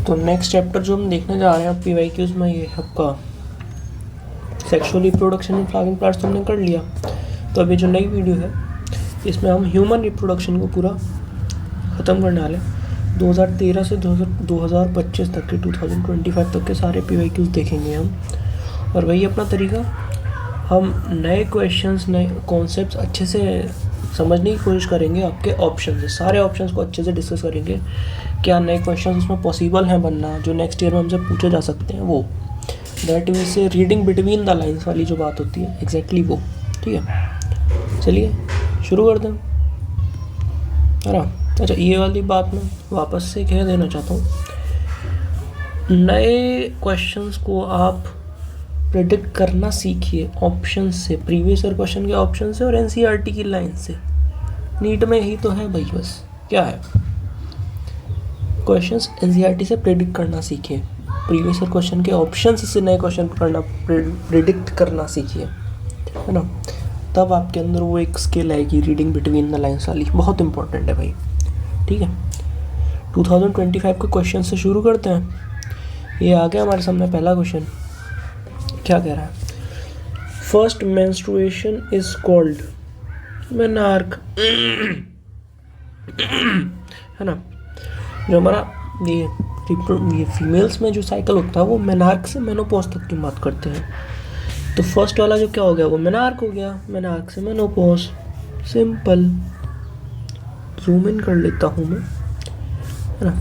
तो next chapter जो हम देखने जा रहे हैं पीवाईक्यूज में, ये आपका sexual reproduction in flowering plants तो हमने कर लिया। तो अभी जो नई वीडियो है इसमें हम ह्यूमन रिप्रोडक्शन को पूरा ख़त्म करने वाले हैं। 2013 से 2025 तक के 2025 तक के सारे पीवाईक्यूज देखेंगे हम। और वही अपना तरीका, हम नए क्वेश्चंस, नए कॉन्सेप्ट्स अच्छे से समझने की कोशिश करेंगे। आपके ऑप्शन से सारे ऑप्शंस को अच्छे से डिस्कस करेंगे, क्या नए क्वेश्चंस उसमें पॉसिबल हैं बनना, जो नेक्स्ट ईयर में हमसे पूछे जा सकते हैं वो। दैट मीन से रीडिंग बिटवीन द लाइन्स वाली जो बात होती है, एग्जैक्टली वो। ठीक है, चलिए शुरू कर दें, है ना। अच्छा, ये वाली बात मैं वापस से कह देना चाहता हूँ, नए क्वेश्चंस को आप प्रेडिक्ट करना सीखिए ऑप्शन से, प्रीवियस ईयर क्वेश्चन के ऑप्शन से और एनसीईआरटी की लाइन से। नीट में यही तो है भाई, बस क्या है, क्वेश्चंस एनसीईआरटी से प्रेडिक्ट करना सीखिए, प्रीवियस ईयर क्वेश्चन के ऑप्शन से नए क्वेश्चन करना प्रेडिक्ट करना सीखिए, है ना। तब आपके अंदर वो एक स्किल आएगी रीडिंग बिटवीन द लाइन्स वाली, बहुत इंपॉर्टेंट है भाई। ठीक है, 2025 के क्वेश्चन से शुरू करते हैं। ये आ गया हमारे सामने पहला क्वेश्चन, क्या कह रहा है, first menstruation is called menarche, है ना। जो हमारा ये फीमेल्स में जो साइकिल होता है वो मेनार्क से मेनोपॉज तक की बात करते हैं। तो फर्स्ट वाला जो क्या हो गया, वो मेनार्क हो गया, मेनार्क से मेनोपॉज, सिंपल। जूम इन कर लेता हूँ मैं, है ना।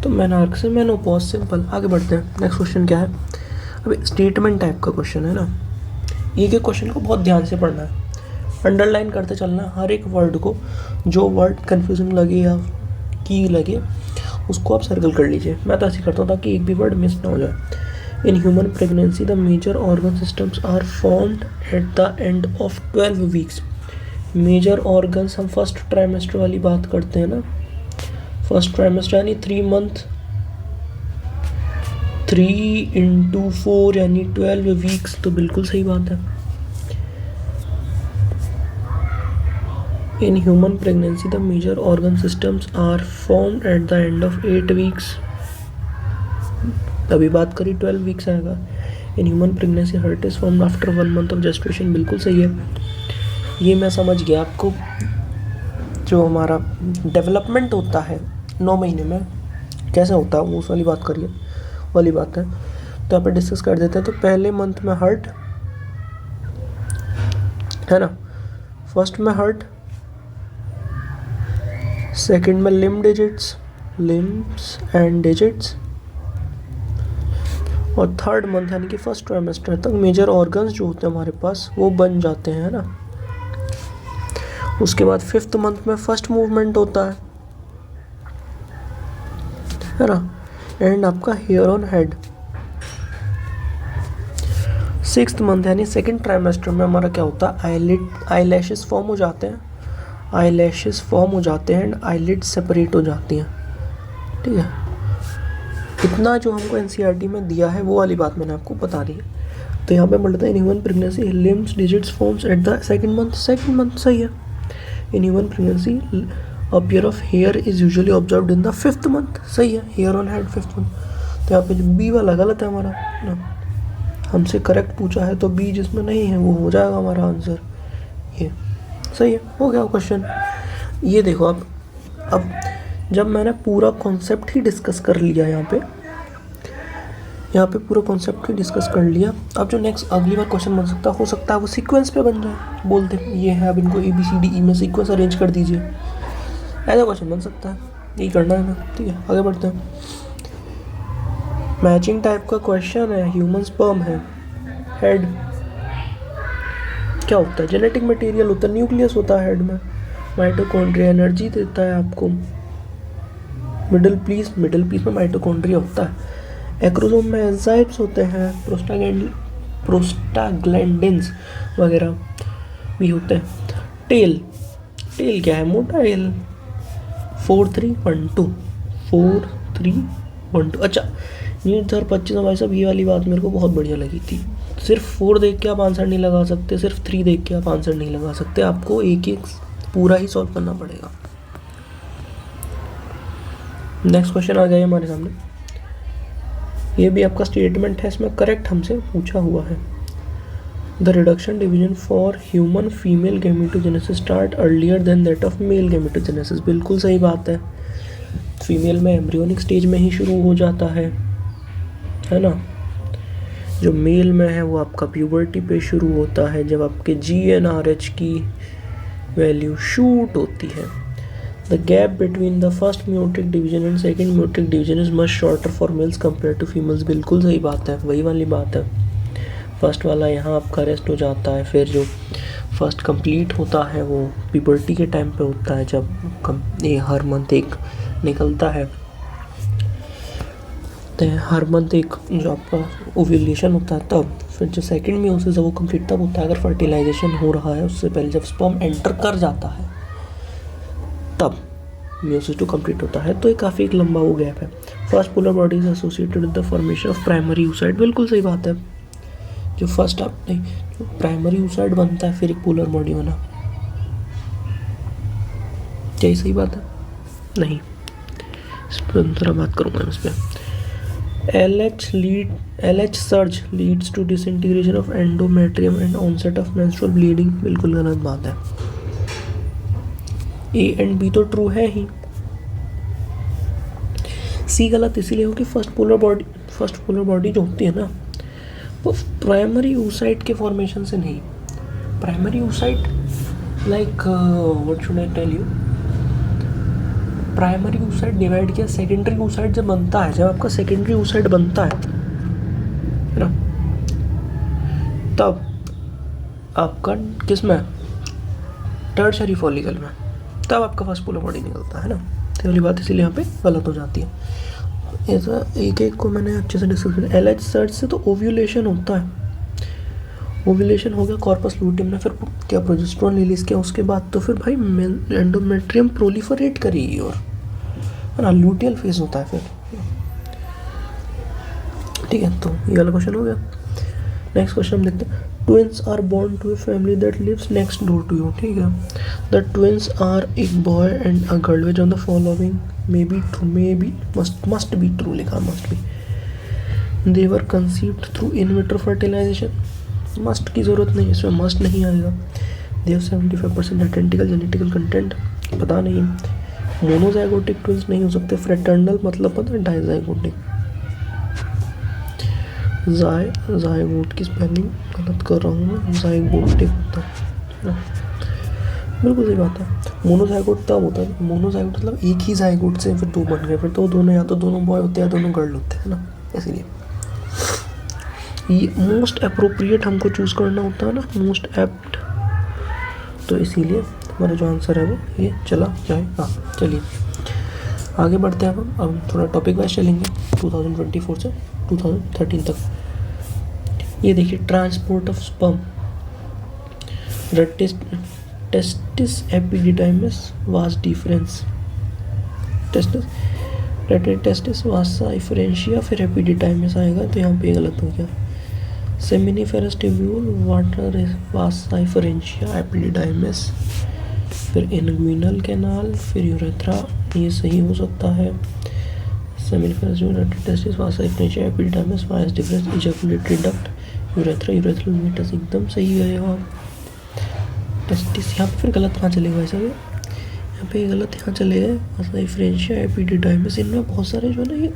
तो मेनार्क से मेनोपॉज, सिंपल। आगे बढ़ते हैं, नेक्स्ट क्वेश्चन क्या है। अभी स्टेटमेंट टाइप का क्वेश्चन है ना, ये के क्वेश्चन को बहुत ध्यान से पढ़ना है, अंडरलाइन करते चलना है हर एक वर्ड को। जो वर्ड कंफ्यूजिंग लगे या की लगे उसको आप सर्कल कर लीजिए। मैं तो ऐसे करता हूँ ताकि एक भी वर्ड मिस ना हो जाए। In human pregnancy the major organ systems are formed at the end of 12 weeks. Major organs, हम फर्स्ट ट्राइमेस्टर वाली बात करते हैं ना, फर्स्ट ट्राइमेस्टर यानी 3 मंथ, 3 × 4 यानी 12 वीक्स, तो बिल्कुल सही बात है। In human pregnancy the major organ systems are formed at the end of 8 weeks, अभी बात करी 12 वीक्स आएगा। In human pregnancy heart is formed after 1 month of gestation, बिल्कुल सही है। ये मैं समझ गया आपको, जो हमारा डेवलपमेंट होता है 9 महीने में कैसे होता है वो उस वाली बात करिए, वाली बात है। तो यहाँ पे डिस्कस कर देते हैं। तो पहले मंथ में हार्ट, है ना, फर्स्ट में हार्ट, सेकंड में limb digits, limbs and digits, और थर्ड मंथ यानी कि फर्स्ट ट्राइमेस्टर तक मेजर ऑर्गन्स जो होते हैं हमारे पास वो बन जाते हैं, है ना। उसके बाद 5th मंथ में फर्स्ट मूवमेंट होता है ना, एंड आपका hair on head. 6th month यानी सेकंड ट्राइमेस्टर में हमारा क्या होता है, आईलैशेस फॉर्म हो जाते हैं, आईलैशेस फॉर्म हो जाते हैं एंड आईलिड सेपरेट हो जाती हैं। ठीक है, इतना जो हमको एनसीईआरटी में दिया है वो वाली बात मैंने आपको बता दी है। तो यहाँ पे बोलते हैं इन human pregnancy limbs digits forms at the second month, second month सही है। In human pregnancy a pair of here is usually observed in the 5th month, सही है, hair on head 5th month. तो यहाँ पे जो बी वाला गलत है हमारा ना, हमसे करेक्ट पूछा है तो बी जिसमें नहीं है वो हो जाएगा हमारा आंसर, ये सही है, हो गया क्वेश्चन। ये देखो अब जब मैंने पूरा कॉन्सेप्ट ही डिस्कस कर लिया, यहाँ पे पूरा कॉन्सेप्ट ही डिस्कस कर लिया, अब जो नेक्स्ट अगली बार क्वेश्चन बन सकता हो सकता है वो सीक्वेंस पे बन जाए। बोलते ये है, अब इनको ABCDE में सीक्वेंस अरेंज कर दीजिए, ऐसा क्वेश्चन बन सकता है, यही करना है ना। ठीक है, आगे बढ़ते हैं। मैचिंग टाइप का क्वेश्चन है, ह्यूमन स्पर्म है, हेड क्या होता है, जेनेटिक मटेरियल होता है, न्यूक्लियस होता है हेड में, माइटोकॉन्ड्रिया एनर्जी देता है आपको, मिडिल पीस में माइटोकॉन्ड्रिया होता है, एक्रोसोम में एंजाइम्स होते हैं, प्रोस्टाग्लैंडिन्स वगैरह भी होते हैं। टेल क्या है, मोटा टेल, 4 3 1 2, 4 3 1 2। अच्छा, नीट 2025 भाई साहब, ये वाली बात मेरे को बहुत बढ़िया लगी थी। सिर्फ 4 देख के आप आंसर नहीं लगा सकते, सिर्फ 3 देख के आप आंसर नहीं लगा सकते, आपको एक पूरा ही सॉल्व करना पड़ेगा। नेक्स्ट क्वेश्चन आ गया हमारे सामने, ये भी आपका स्टेटमेंट है, इसमें करेक्ट हमसे पूछा हुआ है। The reduction division for human female gametogenesis start earlier than that of male gametogenesis. बिल्कुल सही बात है, फीमेल में एम्ब्रियोनिक स्टेज में ही शुरू हो जाता है ना। जो मेल में है वो आपका प्यूबर्टी पे शुरू होता है, जब आपके GnRH की वैल्यू शूट होती है। The gap between the first meiotic division and second meiotic division is much shorter for males compared to females. बिल्कुल सही बात है, वही वाली बात है। फर्स्ट वाला यहाँ आपका रेस्ट हो जाता है, फिर जो फर्स्ट कंप्लीट होता है वो प्यूबर्टी के टाइम पे होता है, जब ये हर मंथ एक निकलता है, तो हर मंथ एक जो आपका ओव्यूलेशन होता है तब। फिर जो सेकंड म्यूसिस है वो कंप्लीट तब होता है अगर फर्टिलाइजेशन हो रहा है उससे पहले, जब स्पर्म एंटर कर जाता है तब म्यूसिस टू कंप्लीट होता है। तो ये काफ़ी एक लंबा वो गैप है। First polar body is associated with the formation of primary oocyte। बिल्कुल सही बात है, जो फर्स्ट आप नहीं जो प्राइमरी oocyte बनता है फिर एक पोलर बॉडी बना, क्या ये सही बात है? नहीं, इस पर थोड़ा बात करूँगा मैं इस पर। LH surge leads to disintegration of endometrium and onset of menstrual bleeding। बिल्कुल गलत बात है, A एंड B तो ट्रू है ही, C गलत इसीलिए हो कि फर्स्ट पोलर बॉडी जो होती है ना वो प्राइमरी oocyte के फॉर्मेशन से नहीं। Primary oocyte like what should I tell you, primary oocyte divide किया सेकेंडरी oocyte जब बनता है, जब आपका सेकेंडरी oocyte बनता है ना, तब आपका किस में, टर्शरी फॉलिकल में, तब आपका फर्स्ट पोलर बॉडी निकलता है ना। तो वाली बात इसीलिए यहाँ पे गलत हो जाती है। ऐसा एक एक को मैंने अच्छे से डिस्कस किया। LH सर्च से तो ओव्यूलेशन होता है, ओव्यूलेशन हो गया कॉर्पस लूटियम में, फिर क्या प्रोजेस्टेरोन रिलीज किया, उसके बाद तो फिर भाई एंडोमेट्रियम प्रोलिफरेट करेगी और है ना, लूटियल फेज होता है फिर। ठीक है, तो ये वाला क्वेश्चन हो गया। नेक्स्ट क्वेश्चन हम देखते हैं। Twins are born to a family that lives next door to you. ठीक है, द ट्विंस आर एक boy and a girl which on the following may be must be true लिखा, must be. They were conceived through in vitro fertilization. Must की ज़रूरत नहीं, इसमें must नहीं आएगा। They have 75% identical genetical content, पता नहीं। मोनोजाइगोटिक ट्विंस नहीं हो सकते। फ्रेटर्नल मतलब पता है, डाइजाइगोटिक। जाइगोट की स्पेलिंग गलत कर रहा हूँ मैं, जाइगोटिक होता है, बिल्कुल सही बात है। मोनोजाइगोट तब होता है, मोनोजाइगोट मतलब एक ही जाइगोट से फिर दो बन गए, फिर तो दोनों या तो दोनों बॉय होते हैं या दोनों गर्ल होते हैं ना, इसीलिए ये मोस्ट अप्रोप्रिएट हमको चूज़ करना होता है ना, मोस्ट एप्ट, तो इसीलिए हमारा जो आंसर है वो ये चला जाएगा। चलिए आगे बढ़ते हैं अब थोड़ा टॉपिक वाइज चलेंगे 2024 से 2013 तक। ये देखिए, transport of sperm, testis epididymis vas deferens, testis vasa efferentia, फिर एपिडिडाइमिस आएगा, तो यहाँ पे गलत हो गया। Seminiferous tubule water vasa efferentia epididymis, फिर इनग्विनल कैनाल, फिर यूरेथ्रा, ये सही हो सकता है। Seminiferous testis vasa efferentia epididymis vas deferens ejaculatory duct, urethra urethral meatus, एकदम सही है यहाँ। टेस्टिस यहाँ पे फिर गलत कहाँ चले गए सर, यहाँ पे गलत यहाँ चले गए। वासा इफरेंशिया एपिडिडाइमिस, इनमें बहुत सारे जो है ना ये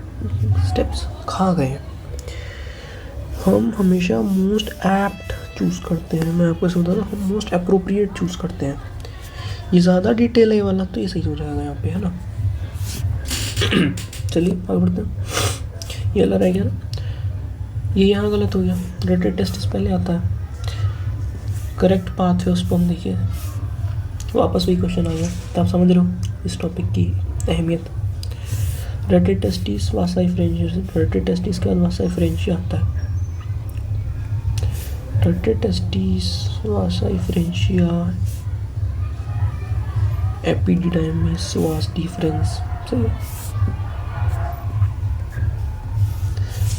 स्टेप्स खा गए हैं। हम हमेशा मोस्ट एप्ट चूज़ करते हैं, मैं आपको ऐसे बता रहा हूँ, हम मोस्ट अप्रोप्रिएट चूज़ करते हैं। ये ज़्यादा डिटेल है ये वाला, तो ये सही हो जाएगा यहाँ पे, है ना। चलिए आगे बढ़ते हैं। ये वाला रह गया ना, ये यहाँ गलत हो गया, रेटेड टेस्टिस पहले आता है। करेक्ट पाथ है उस पर हम देखिए, वापस वही क्वेश्चन आ गया, तो आप समझ रहे हो इस टॉपिक की अहमियत। Rete testis vasa efferentia, rete testis के बाद वासा इफरेंशिया आता है। Rete testis vasa efferentia epididymis vas deferens, सही है,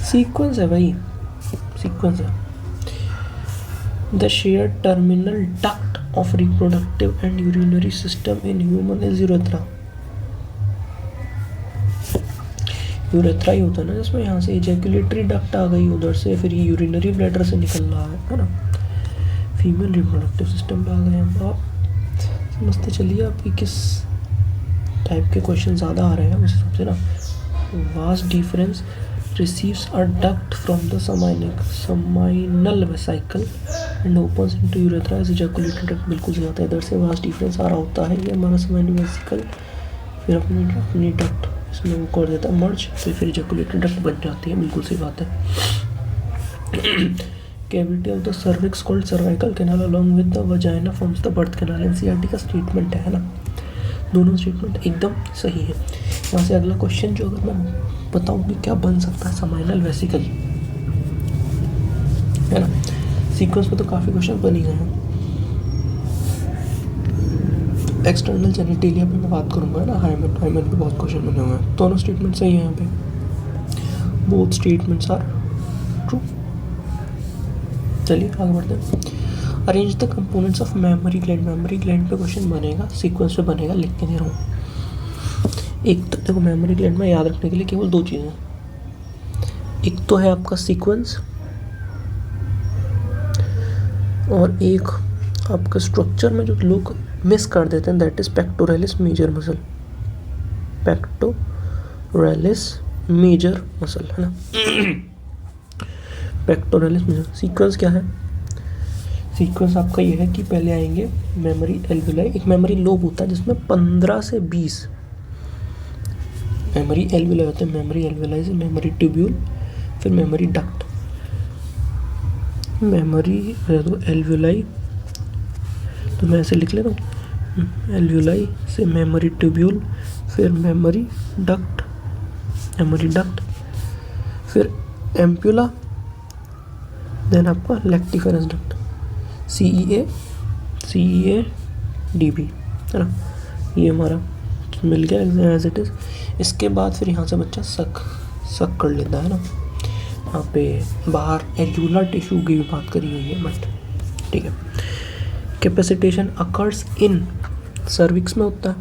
सीक्वेंस है भाई, सीक्वेंस है। The shared terminal duct of reproductive and urinary system in human is urethra. Urethra ही होता है ना, जिसमें यहाँ से इजैकुलेटरी डक्ट आ गई, उधर से फिर ये यूरिनरी ब्लैडर से निकल रहा है ना। फीमेल रिप्रोडक्टिव सिस्टम पे आ गए हम। आप समझते चलिए आपकी किस टाइप के क्वेश्चन ज़्यादा आ रहे हैं उस हिसाब से ना। Vast difference receives a duct from the seminal vesicle and opens into urethra as ejaculated duct। बिल्कुल सही आता है, इधर से वास्ट डिफरेंस आ रहा होता है, ये हमारा seminal vesicle, फिर अपनी डक्ट इसमें वो कर देता है मर्ज, तो फिर ejaculated duct बन जाती है। बिल्कुल सही बात है। Cavity of the cervix called cervical canal along with the vagina forms the birth canal. NCERT का स्टेटमेंट है ना, दोनों स्टेटमेंट एकदम सही है। यहाँ से अगला क्वेश्चन जो अगर मैं बताऊँ कि क्या बन सकता है समाइनल वेसिकल, है ना। सीक्वेंस में तो काफ़ी क्वेश्चन बन ही गए हैं। एक्सटर्नल जेनिटेलिया पे मैं बात करूँगा ना, हाइमेन पे बहुत क्वेश्चन बने हुए हैं। दोनों स्टेटमेंट सही है यहाँ पे, बोथ स्टेटमेंट्स आर ट्रू। चलिए आगे बढ़ते हैं। Arrange the components of memory gland. Memory gland पे क्वेश्चन बनेगा, सीक्वेंस पे बनेगा, लिख के दे रहा हूँ। एक तो देखो मेमोरी ग्लैंड में याद रखने के लिए केवल दो चीज़ें, एक तो है आपका सीक्वेंस और एक आपका स्ट्रक्चर में जो लोग मिस कर देते हैं, that is pectoralis major muscle. Pectoralis major muscle है ना। पेक्टोरलिस मेजर सीक्वेंस क्या है? सीक्वेंस आपका ये है कि पहले आएंगे मेमोरी एल्वुलाई। एक मेमोरी लोब होता है जिसमें 15 से 20 मेमोरी एल्वुलाई होते हैं। मेमोरी एल्वुलाई से मेमोरी ट्यूब्यूल, फिर मेमोरी डक्ट। मेमोरी एल्वुलाई तो मैं ऐसे लिख लेता हूँ, एल्वुलाई से मेमोरी ट्यूब्यूल, फिर मेमोरी डक्ट, फिर एम्प्यूला, देन आपका लेक्टिफेरस डक्ट, CEA DB है ना। ये हमारा मिल गया एज इट इज़। इसके बाद फिर यहाँ से बच्चा सक कर लेता है ना। यहाँ पे बाहर एल्यूलर टिश्यू की भी बात करी हुई है, बट ठीक है। कैपेसिटेशन अकर्स इन सर्विक्स में होता है।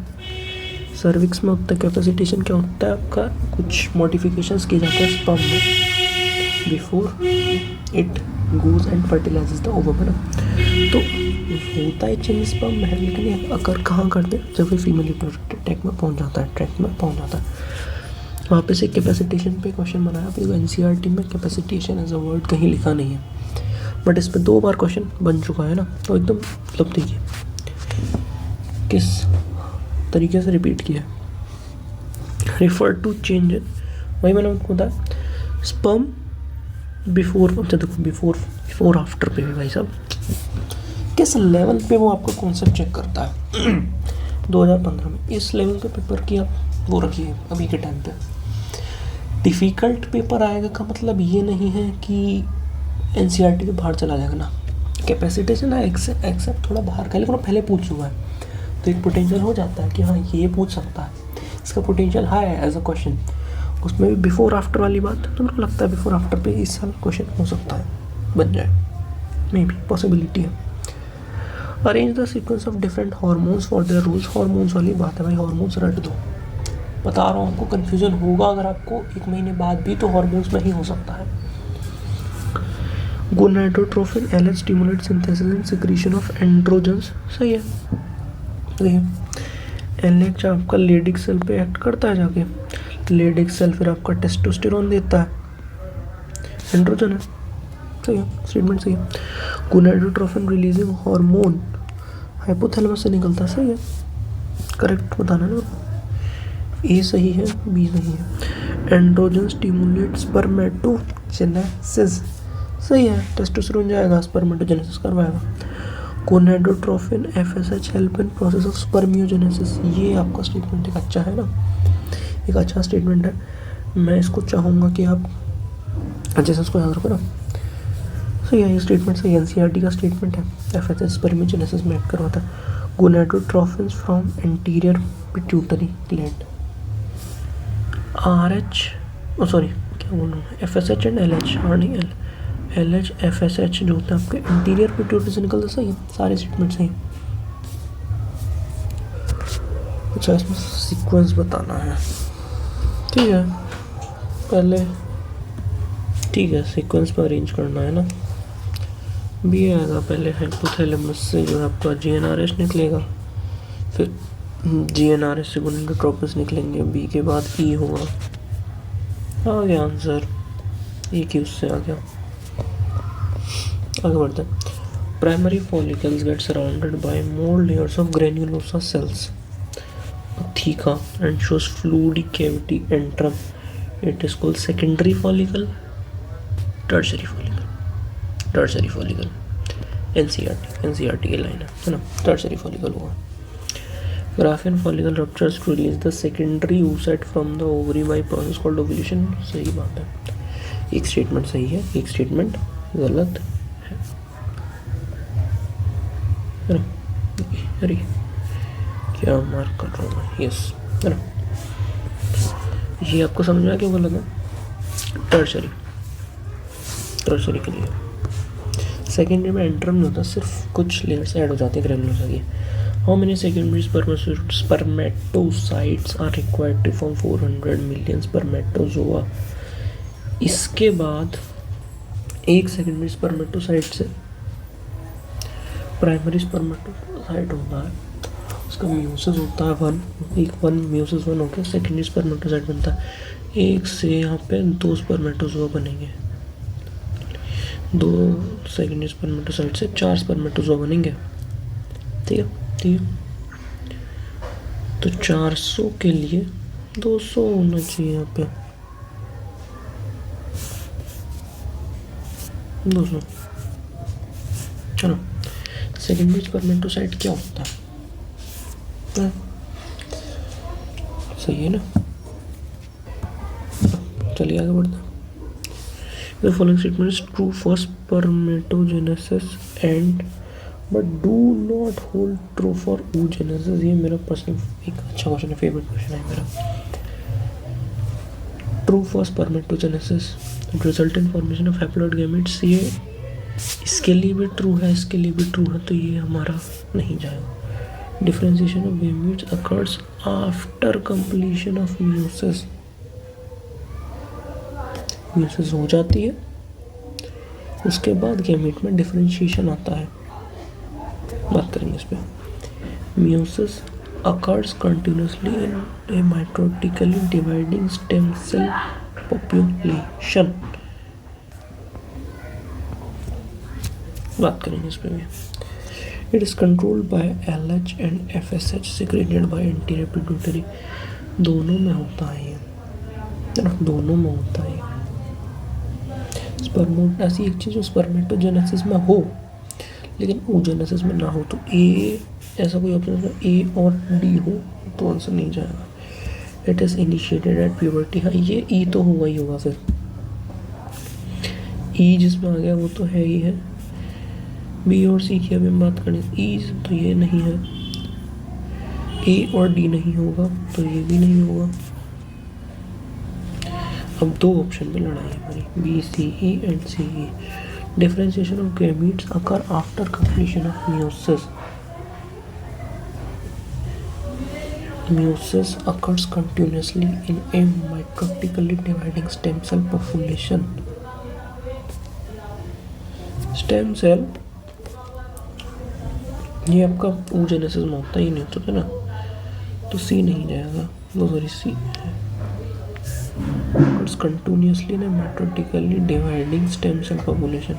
सर्विक्स में होता है कैपेसिटेशन क्या होता है आपका, कुछ मॉडिफिकेशंस किए जाते हैं स्पर्म में before it goes and fertilizes the ovum है ना। तो होता है चेंज स्पर्म में है, लेकिन ये अगर कहाँ करते हैं, जब ये फीमेल रिप्रोडक्टिव ट्रैक में पहुँच जाता है। वहाँ पे से कैपेसिटेशन पे क्वेश्चन बनाया, फिर एनसीईआरटी में कैपेसिटेशन एज अ वर्ड कहीं लिखा नहीं है, बट इस पे 2 बार क्वेश्चन बन चुका है ना। तो एकदम मतलब देखिए किस तरीके से रिपीट किया। रिफर टू चेंज, वही मैंने आपको बताया स्पर्म बिफोर, अच्छा देखो बिफोर आफ्टर पे भी भाई साहब किस लेवल पे वो आपका कॉन्सेप्ट चेक करता है। 2015 में इस लेवल पे पेपर की आप वो रखिए अभी के टाइम पे। डिफ़िकल्ट पेपर आएगा का मतलब ये नहीं है कि एनसीईआरटी के बाहर चला जाएगा ना। कैपेसिटेशन है एक्सेप्ट थोड़ा बाहर का, लेकिन वो पहले पूछ चुका है, तो एक पोटेंशियल हो जाता है कि हाँ ये पूछ सकता है, इसका पोटेंशियल हाई है एज अ क्वेश्चन। उसमें भी बिफोर आफ्टर वाली बात, तो मेरे को लगता है बिफोर आफ्टर पे इस साल क्वेश्चन हो सकता है, बन जाए, मे बी पॉसिबिलिटी है। Arrange the sequence of different hormones for their rules. Hormones वाली बात है भाई, हार्मोन्स रट दो, बता रहा हूँ आपको कन्फ्यूजन होगा अगर आपको 1 महीने बाद भी, तो हार्मोन्स में ही हो सकता है। Gonadotrophin LH stimulate synthesis and secretion of androgens. सही है, सही है। LH आपका लेडिक सेल पे एक्ट करता है जाके, लेडिक सेल फिर आपका टेस्टोस्टेरोन देता है, एंड्रोजन है। सही है, स्टेटमेंट सही है। गोनाडोट्रोफिन रिलीजिंग हार्मोन हाइपोथैलेमस से निकलता है। सही है, करेक्ट बताना ना। ए सही है, बी नहीं है। Androgen stimulate spermatogenesis. सही है, टेस्टोस्टेरोन जाएगा, स्पर्मेटोजेनेसिस करवाएगा। Gonadotrophin FSH help in process of spermiogenesis. ये आपका स्टेटमेंट एक अच्छा है ना, एक अच्छा स्टेटमेंट है। मैं इसको चाहूँगा कि आप अच्छे से इसको याद रखो ना। सही है, ये स्टेटमेंट सही है, एनसीईआरटी का स्टेटमेंट है। FSH स्पर्मियोजेनेसिस में एक्ट करवाता है। Gonadotrophin from anterior pituitary gland. क्या बोल रहा हूँ, FSH एंड LH, हाँ नहीं LH FSH जो होता है आपके इंटीरियर पिट्यूटरी से निकलता। सही है, सारे स्टेटमेंट सही। अच्छा, इसमें सीक्वेंस बताना है, ठीक है। पहले ठीक है, सीक्वेंस में अरेंज करना है ना। बी आएगा पहले, हाइपोथैलेमस से जो है आपका GnRH निकलेगा, फिर GnRH से गोनाडोट्रोपिस निकलेंगे, बी के बाद ई होगा। आ गया आंसर, एक ही उससे आ गया। आगे बढ़ते हैं। Primary follicles get surrounded by more layers of granulosa cells theca and shows fluid cavity antrum. It is called secondary follicle, tertiary follicle, tertiary follicle. NCERT की लाइन है ना, tertiary follicle हुआ। Graafian follicle ruptures to release the secondary oocyte from the ovary by process called ovulation. सही बात है, एक statement सही है, एक स्टेटमेंट गलत है ना। अरे क्या मार्क कर रहा हूँ मैं, यस है ना। ये आपको समझ में आया क्यों गलत है? टर्शरी के लिए सेकेंडरी में एंट्रम नहीं होता, सिर्फ कुछ लेयर्स ऐड हो जाती है ग्रेनुलोसा की। How many secondary spermatocytes are required to form 400 million spermatozoa. इसके बाद एक सेकेंडरी स्पर्मेटोसाइट से प्राइमरी स्पर्मेटोसाइट होता है, उसका म्यूसिस होता है वन म्यूसिस वन होकर सेकेंडरी स्पर्मेटोसाइट बनता है। एक से यहाँ पे 2 स्पर्मेटोजोआ बनेंगे, 2 सेकेंडरी स्पर्मेटोसाइट से 4 स्पर्मेटोजोआ बनेंगे। ठीक है, तो 400 के लिए 200 होना चाहिए यहाँ पे, 200। चलो, सेकेंडरी स्पर्मेटोसाइट क्या होता है? सही है ना। चलिए आगे बढ़ते हैं। The following statement is true for spermatogenesis and but do not hold true for oogenesis. ये मेरा पर्सनल एक अच्छा क्वेश्चन है, फेवरेट क्वेश्चन है मेरा। True for spermatogenesis, resultant formation of haploid gametes, ये इसके लिए भी ट्रू है, इसके लिए भी ट्रू है, तो ये हमारा नहीं जाएगा। Differentiation of gametes occurs after completion of meiosis. meiosis हो जाती है, उसके बाद गेमेट में डिफरेंशिएशन आता है। बात करेंगे इस पे। meiosis occurs continuously in a mitotically dividing stem cell population. बात करेंगे इस पे भी। It is controlled by LH and FSH secreted by anterior pituitary. दोनों में होता है ये, दोनों में होता है। ऐसी एक चीज़ जो स्पर्मेटोजेनेसिस में हो लेकिन oogenesis में ना हो, तो ए ऐसा कोई ऑप्शन है ए और डी हो तो आंसर नहीं जाएगा। It is initiated at puberty. हाँ, ये ई तो हुआ ही होगा फिर। ई जिसमें आ गया वो तो है ही है। बी और सी की अभी हम बात करें, ई तो ये नहीं है, ए और डी नहीं होगा तो ये भी नहीं होगा। अब 2 ऑप्शन में लड़ाई है हमारी, B C E and C E. Differentiation of gametes occur after completion of meiosis. Meiosis occurs continuously in a mitotically dividing stem cell population. Stem cell ये आपका oogenesis में होता ही नहीं होता ना, तो सी नहीं जाएगा, सॉरी सी है। It's continuously in a mitotically dividing stem cell population.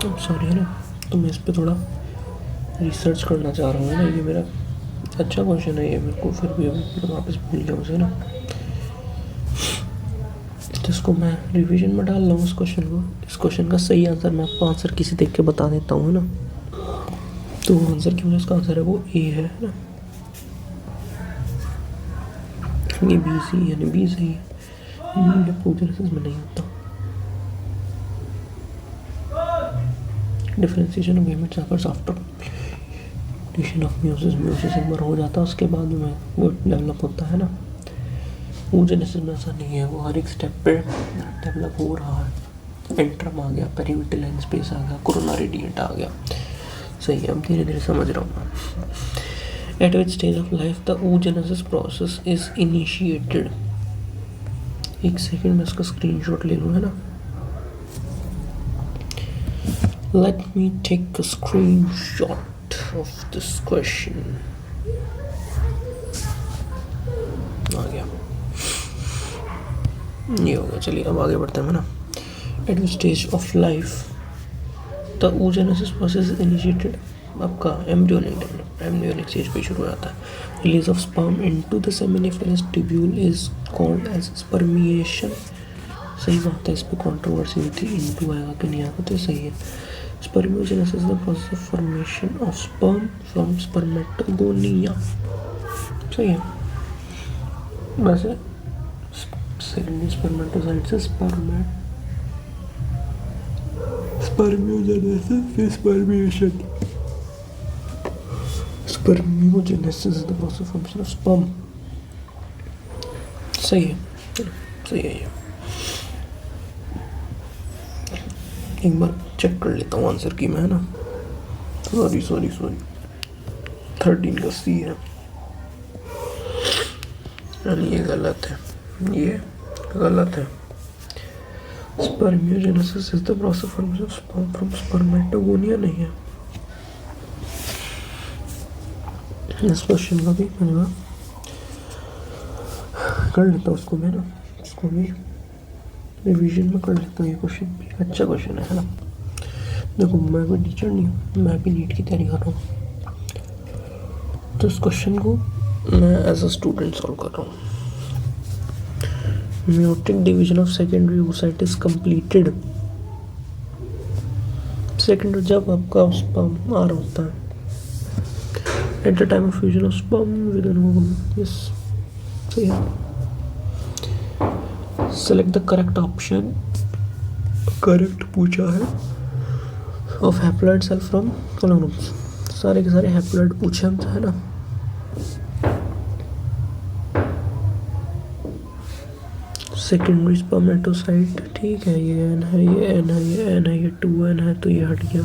Sorry है ना, तो मैं इस पे थोड़ा रिसर्च करना चाह रहा हूँ ना, ये मेरा अच्छा क्वेश्चन है ये, मेरे को फिर भी अभी वापस भूल जाऊँ उसे ना, जिसको मैं रिवीजन में डाल रहा हूँ इस क्वेश्चन को। इस क्वेश्चन का सही आंसर मैं आपको आंसर किसी देख के बता देता हूँ ना, तो आंसर क्यों इसका आंसर है वो ए है ना, ये बी सी यानी बी सही है। oogenesis में नहीं होता। Differentiation of gametes occurs after completion of meiosis. meiosis एक बार हो जाता है उसके बाद में वो डेवलप होता है ना। oogenesis में ऐसा नहीं है, वो हर एक स्टेप पे डेवलप हो रहा है। एंट्रम आ गया, पेरीविटल स्पेस आ गया, कोरोना रेडिएट आ गया। सही है, अब धीरे धीरे समझ रहा हूँ मैं। At which stage of life the oogenesis process is initiated? एक सेकंड में इसका स्क्रीनशॉट ले लूँ, है ना। Let me take a screenshot of this question. आ गया, ये हो गया। चलिए अब आगे बढ़ते हैं ना। At which stage of life the oogenesis process is initiated? आपका एम्ब्रियोनिक स्टेज पे शुरू हो जाता है। Release of sperm into the seminiferous tubule is called as spermiation. सही बात है, इस पे कंट्रोवर्सी हुई थी, इनटू आएगा कि नहीं आएगा, तो सही है। Spermiogenesis is the process of formation of sperm from spermatogonia. सही है। वैसे सेकेंडरी स्पर्मेटोसाइट से स्पर्मियोजेनेसिस फिर spermiation. Spermiogenesis is the process of formation of sperm. सही है, सही है ये। एक बार चेक कर लेता हूँ आंसर की मैं, है ना। सॉरी 13 का सी है, यानी ये गलत है, ये गलत है। Spermiogenesis is the process of formation of sperm from spermatogonia नहीं है। इस क्वेश्चन का भी मैं कर लेता हूँ उसको, मैं ना इसको भी रिवीजन में कर लेता हूँ। ये क्वेश्चन भी अच्छा क्वेश्चन है ना। देखो मैं कोई टीचर नहीं हूँ, मैं भी नीट की तैयारी कर रहा हूँ, तो इस क्वेश्चन को मैं एज अ स्टूडेंट सॉल्व कर रहा हूँ। Meiotic division of secondary oocyte is completed. Secondary जब आपका स्पर्म आ रहा होता है, at the time of fusion of sperm with an ovum. Yes, सही है। Select the correct option. Correct पूछा है of haploid cell from column groups. सारे के सारे हैप्लॉइड पूछे हमसे, है ना। सेकेंडरी स्पर्मेटोसाइट, ठीक है, ये एन है, ये एन है, ये एन है, ये 2n है, तो ये हट गया।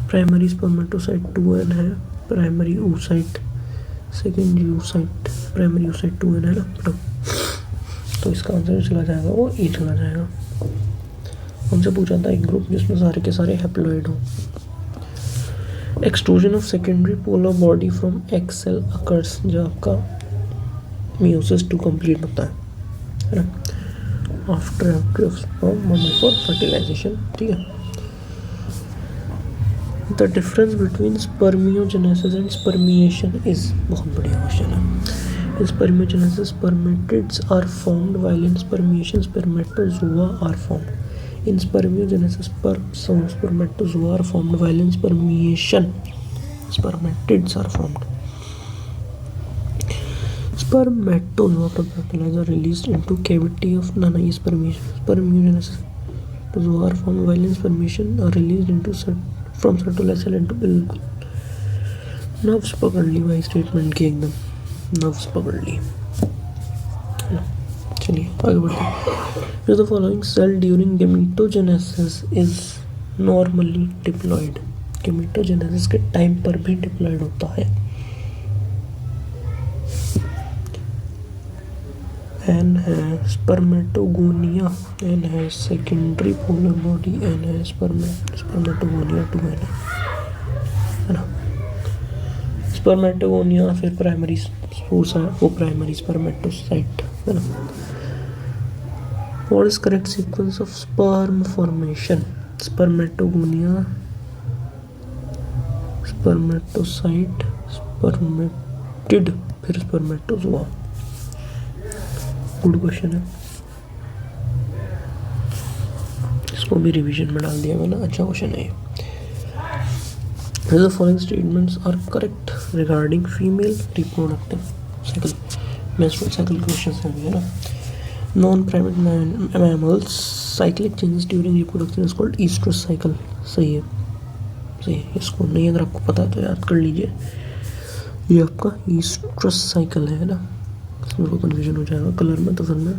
प्राइमरी स्पर्मेटोसाइट 2n है, primary oocyte, secondary oocyte, primary oocyte 2n है ना। तो इसका आंसर चला जाएगा वो ए चला जाएगा। हमसे पूछा था एक ग्रुप जिसमें सारे के सारे हैप्लॉइड हो। Extrusion of secondary polar body from egg cell occurs जब आपका मियोसिस 2 कंप्लीट होता है ना। After entry of sperm for fertilization, ठीक है। The difference between spermiogenesis and spermiation is, बहुत बढ़िया क्वेश्चन है। In spermiogenesis, spermatids are formed, while in spermiation, spermatozoa are formed. In spermiogenesis, some spermatozoa are formed, while in spermiation, spermatids are formed. Spermatozoa from fertilizer released into cavity of spermiation. Spermiogenesis, spermatozoa are formed, while in spermiation are released into from fertilizer into बिल्कुल nerves पकड़ ली भाई statement की, एकदम nerves पकड़ ली। चलिए आगे बढ़ते हैं। The following cell during gametogenesis is normally diploid. Gametogenesis के टाइम पर भी डिप्लॉयड होता है। एन है स्पर्मेटोगोनिया, एन है सेकेंडरी पोलर बॉडी, एन है स्पर्मेटोगोनिया 2n है ना। स्पर्मेटोगोनिया फिर प्राइमरी वो प्राइमरी स्पर्मेटोसाइट है ना। What is correct sequence of sperm formation? Spermatogonia, spermatocyte, spermatid, फिर स्पर्मेटोजोआ। गुड क्वेश्चन है, इसको भी रिवीजन में डाल दिया मैंने, अच्छा क्वेश्चन है ये। The following statements are correct regarding female reproductive cycle. Menstrual cycle questions है ना। Non-primate mammals cyclic changes during reproduction is called estrous cycle. सही है, सही है। इसको नहीं अगर आपको पता है तो याद कर लीजिए, ये आपका estrous cycle है ना। इसमें को कन्फ्यूजन हो जाएगा कलर में, तो फिर मैं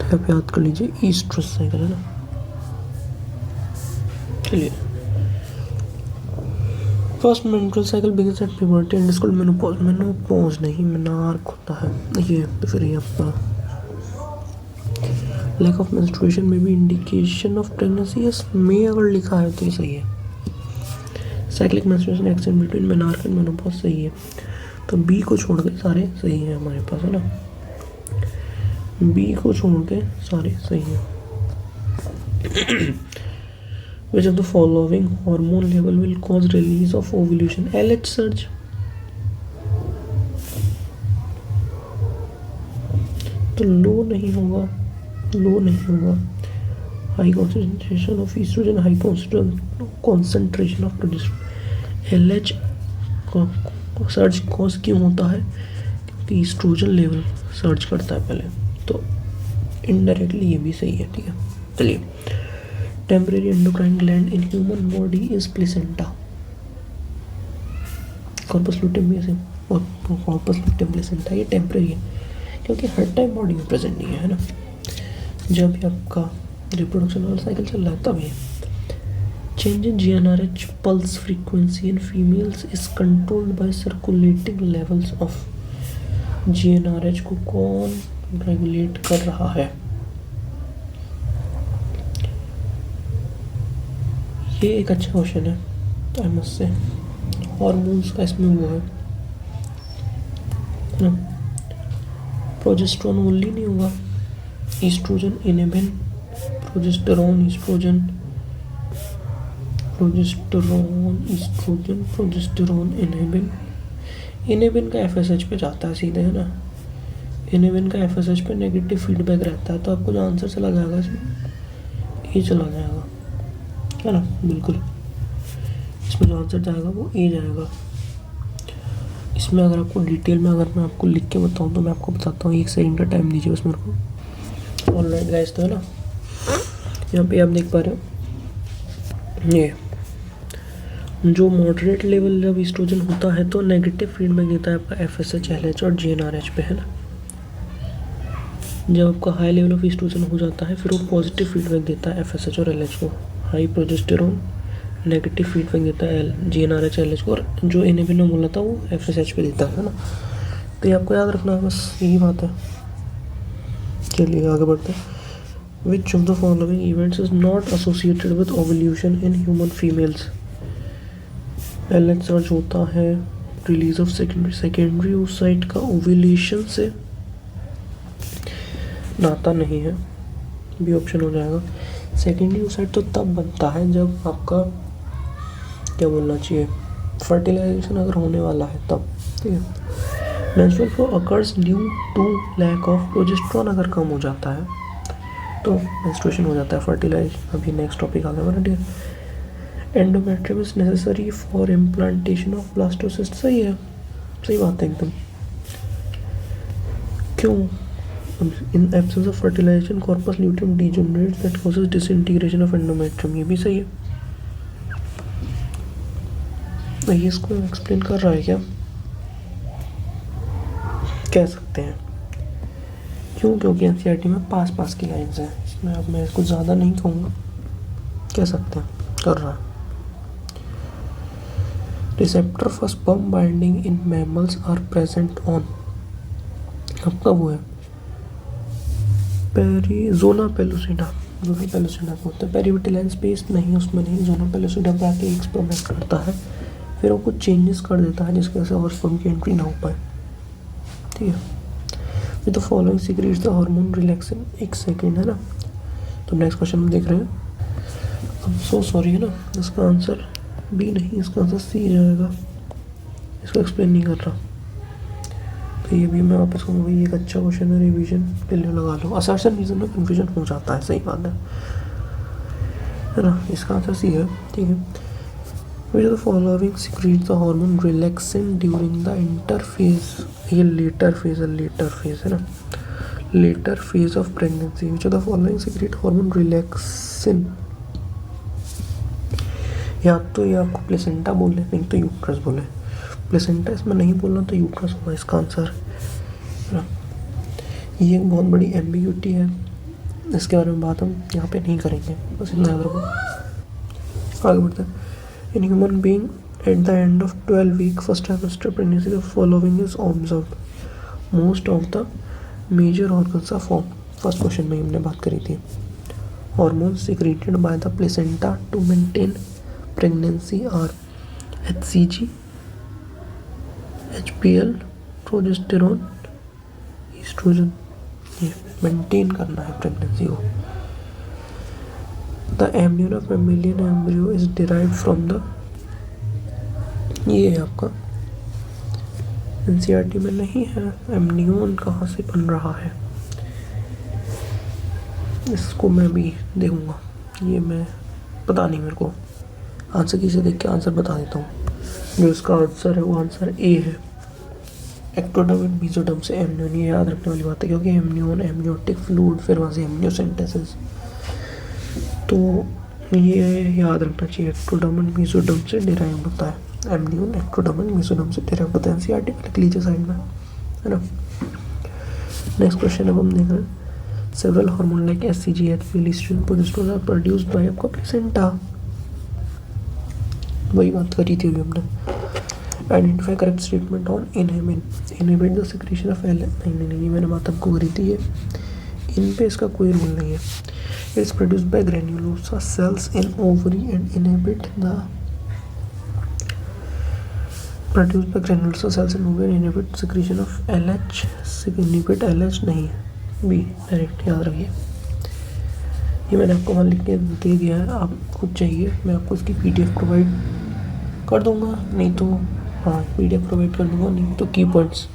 तो आप याद कर लीजिए estrous cycle है ना। चलिए, first menstrual cycle begins at puberty and is called menopause. Menopause नहीं, मेनार्क होता है ये, तो फिर ये आपका लैक ऑफ मेंस्ट्रुएशन में भी इंडिकेशन ऑफ प्रेगनेंसी, में अगर लिखा है तो ये सही है। Cyclic menstruation extend between menarche and menopause सही है। तो बी को छोड़ के सारे सही हैं हमारे पास, है ना। बी को छोड़ के सारे सही हैं। Which of the following hormone level will cause release of ovulation? LH surge. तो लो नहीं होगा, लो नहीं होगा। High concentration of estrogen, high concentration of progesterone. LH surge cause क्यों होता है? क्योंकि ईस्ट्रोजन लेवल सर्ज करता है पहले, तो इनडायरेक्टली ये भी सही है। ठीक है, चलिए। Temporary endocrine gland in human body is placenta. Corpus luteum भी ऐसे, और कॉर्पस लूटेम प्लेसेंटा ये टेम्परेरी है क्योंकि हर टाइम बॉडी में प्रेजेंट नहीं है ना। जब भी आपका रिप्रोडक्शन वाला साइकिल चल रहा है तब ये। Change in GnRH pulse frequency in females is controlled by circulating levels of. GnRH को कौन रेगुलेट कर रहा है? ये एक अच्छा क्वेश्चन है, आई मस्ट से। हॉर्मोन्स का इसमें वो है ना, प्रोजेस्टेरोन ओनली नहीं होगा, estrogen, inhibin, progesterone, estrogen, progesterone, estrogen, progesterone, inhibin. Inhibin का FSH पे जाता है सीधे, है ना। इनेबिन का FSH पे नेगेटिव फीडबैक रहता है, तो आपको जो आंसर चला जाएगा इसमें ये चला जाएगा, है ना। बिल्कुल, इसमें जो आंसर जाएगा वो ए जाएगा। इसमें अगर आपको डिटेल में अगर मैं आपको लिख के बताऊँ तो मैं आपको बताता हूँ। 1 सेकंड का टाइम दीजिए बस मेरे को। ऑलराइट गाइस, तो है ना, यहाँ पे आप देख पा रहे हो, ये जो मॉडरेट लेवल जब ईस्ट्रोजन होता है तो नेगेटिव फीडबैक देता है आपका FSH, LH और GnRH पे, है ना। जब आपका हाई लेवल ऑफ ईस्ट्रोजन हो जाता है फिर वो पॉजिटिव फीडबैक देता है FSH और LH को। हाई प्रोजेस्टेरोन नेगेटिव फीडबैक देता है GnRH, LH को, और जो इनेबिन ने बोला था वो FSH पे देता है ना। तो ये आपको याद रखना है, बस यही बात है। चलिए आगे बढ़ते हैं। Which of the following events is not associated with ovulation in human females? LH surge होता है, रिलीज ऑफ सेकेंडरी oocyte का ओव्यूलेशन से नाता नहीं है, भी ऑप्शन हो जाएगा। सेकेंडरी oocyte तो तब बनता है जब आपका क्या बोलना चाहिए, फर्टिलाइजेशन अगर होने वाला है तब। ठीक है। Menstrual flow occurs due to lack of progesterone, अगर कम हो जाता है तो मेंस्ट्रुएशन हो जाता है, फर्टिलाइजेशन। अभी नेक्स्ट टॉपिक आ गया हमारा। ठीक है। Endometrium is necessary for implantation of blastocyst, सही है, सही बात है एकदम। क्यों? In absence of fertilization corpus luteum degenerates that causes disintegration of endometrium, ये भी सही है। ये इसको एक्सप्लेन कर रहा है क्या, कह सकते हैं। क्यों? क्योंकि NCERT में पास की लाइन्स हैं, इसमें अब मैं इसको ज़्यादा नहीं कहूँगा, कह सकते हैं कर रहा है। Receptor for sperm binding in mammals are present on, आपका वो है जोना पेलुसिडा, जोना पेलुसिडा बोलते हैं। पेरिविटिलाइन स्पेस नहीं, उसमें नहीं, जोना पेलुसिडा पे आके एग्स प्रोमेट करता है, फिर वो कुछ चेंजेस कर देता है जिसकी वजह से और स्पर्म की एंट्री ना हो पाए। ठीक है। With the following secrets the hormone relaxin, 1 second, है ना। तो नेक्स्ट क्वेश्चन हम देख रहे हैं। अब सो सॉरी, है ना, इसका आंसर बी नहीं, इसका आंसर सी जाएगा। इसको एक्सप्लेन नहीं कर रहा, तो ये भी मैं वापस कहूँगा, ये एक अच्छा क्वेश्चन है, रिवीजन के लिए लगा लो। असर्शन रीजन में कन्फ्यूजन हो जाता है, सही बात है ना। इसका आंसर सी है। ठीक है। Which of the following secretes the hormone relaxin during the interphase, ये later phase है ना, later phase of pregnancy. Which of the following secrete hormone relaxin? या तो ये आपको प्लेसेंटा बोले, नहीं तो यूट्रस बोले। प्लेसेंटा इसमें नहीं बोलना तो यूट्रस होगा इसका आंसर, है ना। ये एक बहुत बड़ी एम्बिग्यूटी है, इसके बारे में बात हम यहाँ पे नहीं करेंगे, बस इतना याद रखो। आगे बढ़ते हैं। In human being at the end of 12-week first trimester pregnancy, the following is observed. Most of the major organs are first question में हमने बात करी थी। Hormones secreted by the placenta to maintain pregnancy are HCG, HPL, progesterone, estrogen. ये maintain करना है pregnancy को। The embryo of mammalian embryo is derived from the, ये है आपका NCERT में नहीं है। एम्नियोन कहाँ से बन रहा है, इसको मैं भी देखूंगा। ये मैं पता नहीं, मेरे को आंसर की से देख के आंसर बता देता हूँ। जो इसका आंसर है वो आंसर ए है, एक्टोडर्म एंड मेसोडर्म से एम्नियोन। ये याद रखने वाली बात है, क्योंकि एम्नियोन एम्नियोटिक फ्लूइड, फिर वहाँ से एम्नियोसेंटेसिस, तो ये याद रखना चाहिए। एक्टोडर्म एंड मेसोडर्म से डिराइव होता है एम्नियोन, एक्टोडर्म एंड मेसोडर्म से डिराइव होता है। NCERT में लिख लीजिए साइड में, है ना। नेक्स्ट क्वेश्चन अब हम देख रहे हैं। Several hormone like HCG, HPL, estrogen, progesterone are produced by आपका प्लेसेंटा। वही बात करी थी अभी हमने। Identify correct statement on inhibit the secretion of L. नहीं, मैंने बात आपको करी थी। ये इन पे इसका कोई रोल नहीं है। It's produced by granulosa cells in ovary and inhibit the produced by granulosa cells in ovary and inhibit secretion of LH। Inhibit LH नहीं है, बी डायरेक्ट याद रखिए। ये मैंने आपको वहाँ लिख के दे दिया है, आप खुद चाहिए मैं आपको इसकी PDF प्रोवाइड कर दूंगा, नहीं तो हाँ PDF प्रोवाइड कर दूंगा, नहीं तो की पॉइंट्स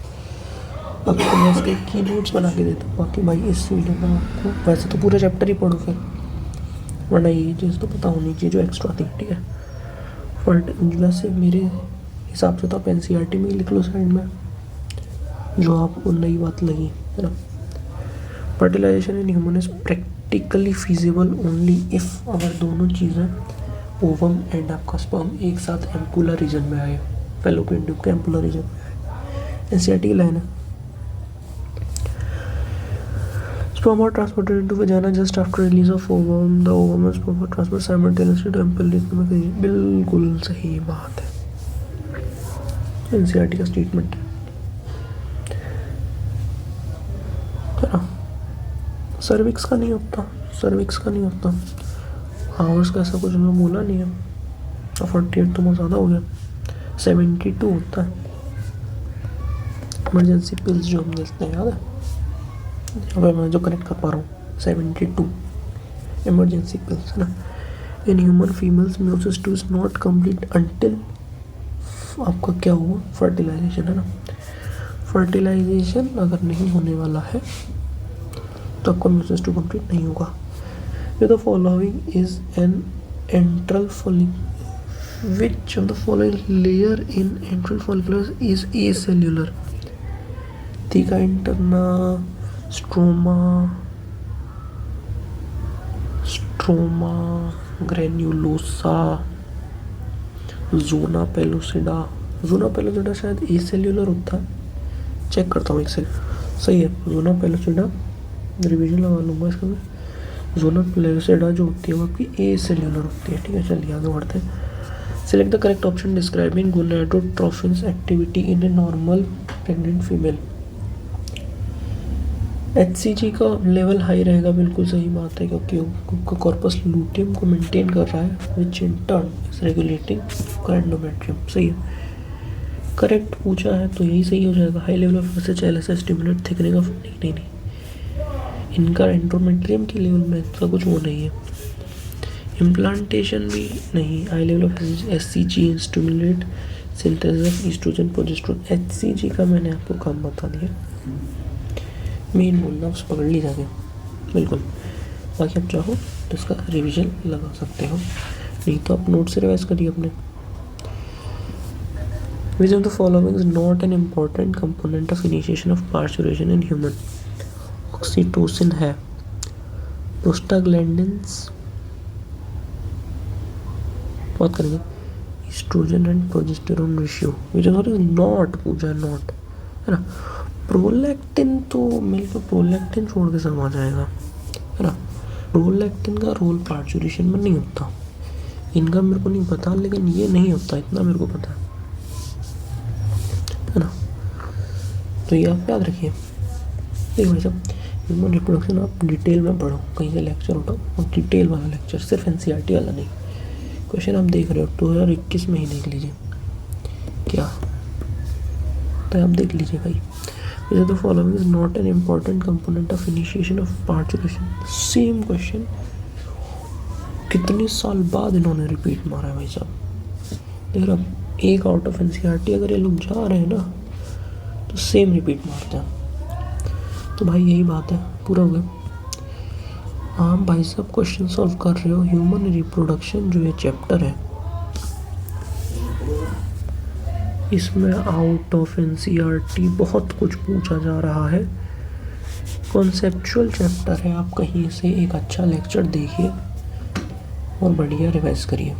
आपको मैं इसके की नोट्स बना के देता हूँ। बाकी भाई इस वीडियो में आपको वैसे तो पूरा चैप्टर ही पढ़ो फिर, वरना ये चीज़ तो पता होनी चाहिए जो एक्स्ट्रा थी, ठीक है। बट वैसे मेरे हिसाब से तो आप NCERT में ही लिख लो साइड में, जो आपको नई बात लगी, है ना। Fertilization in human is practically feasible only if अगर दोनों चीज़ें ओवम एंड आपका स्पर्म एक साथ एम्पुलर रीजन में आए, फैलोपियन ट्यूब के एम्पुलर रीजन में आए। NCERT की लाइन है। Sperm are transported into vagina just after release of ovum. The ovum and sperm are transferred simultaneously to ampullary. बिल्कुल सही बात है, NCERT का स्टेटमेंट है ना। सर्विक्स का नहीं होता, आवर्स का ऐसा कुछ उन्होंने बोला नहीं है। 48 तो बहुत ज़्यादा हो गया, 72 होता है। इमरजेंसी पिल्स जो हम देते हैं, याद है, अगर मैं जो कनेक्ट कर पा रहा हूँ 72 इमरजेंसी पिल्स, है ना। In human females meiosis two is not complete until आपका क्या हुआ, फर्टिलाइजेशन, है ना। फर्टिलाइजेशन अगर नहीं होने वाला है तो आपका म्यूसिस टू कंप्लीट नहीं होगा। The following is an antral follicle, which of the following layer in antral follicular is acellular. Theca interna, stroma granulosa, zona pellucida शायद एसेल्युलर होता है, चेक करता हूँ एक सेकंड। सही है, जोना पेलोसिडा, रिवीजन लगा लूँगा इसका मैं। जोना पेलोसिडा जो होती है वो आपकी एसेल्युलर होती है, ठीक है। चलिए आगे बढ़ते हैं। Select the correct option describing gonadotrophins activity in a normal pregnant female. HCG का लेवल हाई रहेगा, बिल्कुल सही बात है, क्योंकि वो कॉर्पस लूटियम को मेंटेन कर रहा है, which in turn is regulating endometrium. सही है, करेक्ट पूछा है तो यही सही हो जाएगा। High level of SH LS stimulate thickening of, नहीं, इनका एंडोमेट्रियम के लेवल में ऐसा कुछ वो नहीं है। इम्प्लांटेशन भी नहीं। High level of HCG stimulate synthesis of estrogen, progesterone. HCG का मैंने आपको काम बता दिया, मेन बोलना उस पकड़ ली जाके, बिल्कुल। बाकी आप चाहो तो इसका रिवीजन लगा सकते हो, नहीं तो आप नोट से रिवाइज करिए अपने। Which of the following is not an important component of initiation of parturition in human. Oxytocin है, प्रोस्टाग्लैंडिन्स बात करेंगे, estrogen and progesterone ratio, which is not पूछा है, नॉट, है ना। प्रोलैक्टिन तो मेरे को प्रोलैक्टिन छोड़ के सब आ जाएगा, है ना। प्रोलैक्टिन का रोल पार्चुरेशन में नहीं होता, इनका मेरे को नहीं पता, लेकिन ये नहीं होता, इतना मेरे को पता है ना। तो ये आप याद रखिए। देखो भाई साहब, ह्यूमन रिप्रोडक्शन आप डिटेल में पढ़ो, कहीं से लेक्चर उठाओ और डिटेल वाला लेक्चर, सिर्फ एनसीईआरटी वाला नहीं। क्वेश्चन आप देख रहे हो 2021 में ही देख लीजिए क्या तो आप देख लीजिए भाई। Whether the following is not an important component of initiation of participation, same question कितने साल बाद इन्होंने रिपीट मारा है भाई साहब। देख रहा एक आउट ऑफ एनसीईआरटी अगर ये लोग जा रहे हैं ना तो सेम रिपीट मारते हैं। तो भाई यही बात है, पूरा हो गया। आप भाई साहब क्वेश्चन सॉल्व कर रहे हो ह्यूमन रिप्रोडक्शन जो ये चैप्टर है, इसमें आउट ऑफ एनसीईआरटी बहुत कुछ पूछा जा रहा है। कॉन्सेप्चुअल चैप्टर है, आप कहीं से एक अच्छा लेक्चर देखिए और बढ़िया रिवाइज करिए।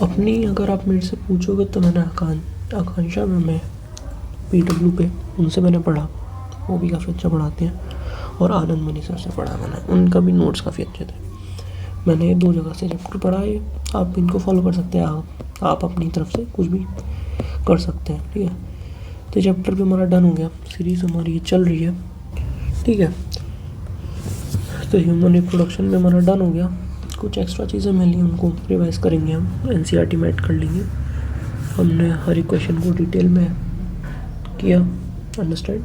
अपनी अगर आप मेरे से पूछोगे तो मैंने आकांक्षा में मैं PW पे उनसे मैंने पढ़ा, वो भी काफ़ी अच्छा पढ़ाते हैं, और आनंद मनी सर से पढ़ा मैंने, उनका भी नोट्स काफ़ी अच्छे थे। मैंने 2 जगह से चैप्टर पढ़ा है, आप इनको फॉलो कर सकते हैं। आप अपनी तरफ से कुछ भी कर सकते हैं, ठीक है। तो चैप्टर भी हमारा डन हो गया, सीरीज़ हमारी ये चल रही है, ठीक है। तो ह्यूमन रिप्रोडक्शन में हमारा डन हो गया। कुछ एक्स्ट्रा चीज़ें मिली उनको रिवाइज करेंगे हम, एनसीईआरटी में ऐड कर लेंगे। हमने हर एक क्वेश्चन को डिटेल में किया अंडरस्टैंड।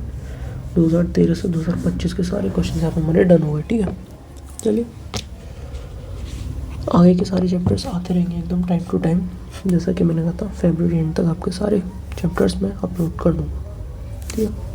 2013 से 2025 के सारे क्वेश्चन यहाँ पर हमारे डन हो गए, ठीक है। चलिए आगे के सारे चैप्टर्स आते रहेंगे एकदम टाइम टू टाइम, जैसा कि मैंने कहा था फरवरी एंड तक आपके सारे चैप्टर्स मैं अपलोड कर दूँगा, ठीक है।